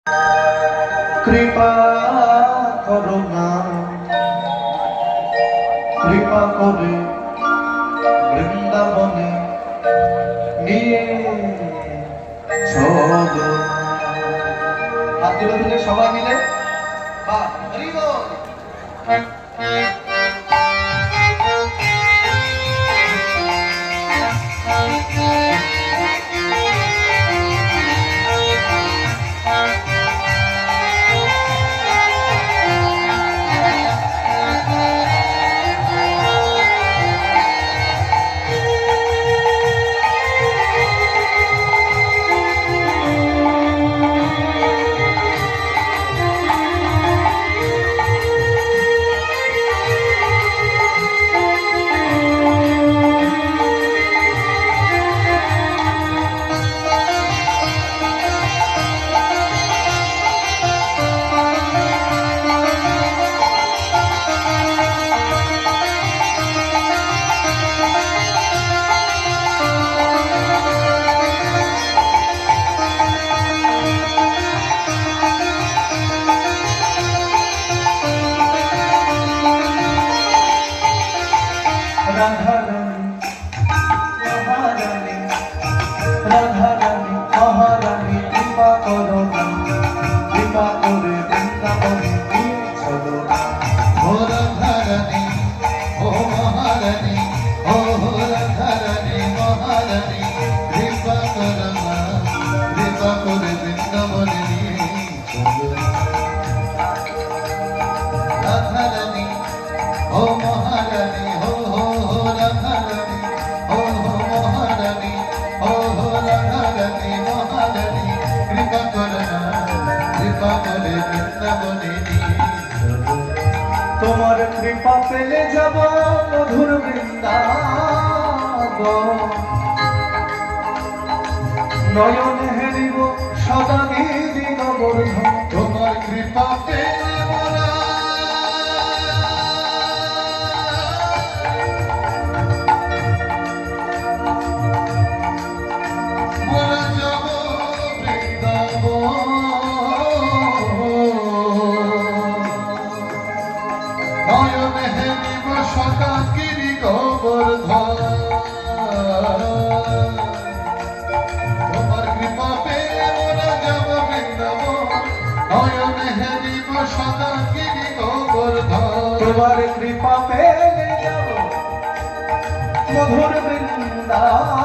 কৃপা করো না, কৃপা করে বৃন্দাবনে নিয়ে চলো। হাত তুলে সবাই মিলে বাহ হরি বল। রাধারানী মহারানী কৃপা করো না, কৃপা করে বৃন্দাবনে নিয়ে চলো। ও রাধারানী ও মহারানী ও রাধারানী মহারানী কৃপা করো না, কৃপা করে বৃন্দাবনে নিয়ে চলো। রাধারানী ও মহারানী ও রাধারানী ও মহারানী ও রাধারানী মহারানী কৃপা করো না, কৃপা করে বৃন্দাবনে নিয়ে চলো। তোমার কৃপা পেলে যাব মধুর বৃন্দাবন, নয়ন হেরিব সদা গিরি গোবর্ধন। তোমার কৃপা পেলে মোরা নয়ন হেরিব সদা গিরি গোবর্ধন। তোমার কৃপা পেলে মোরা যাব বৃন্দাবন, নয়ন হেরিব সদা গিরি গোবর্ধন। তোমার কৃপা পেলে যাব মধুর বৃন্দাবন।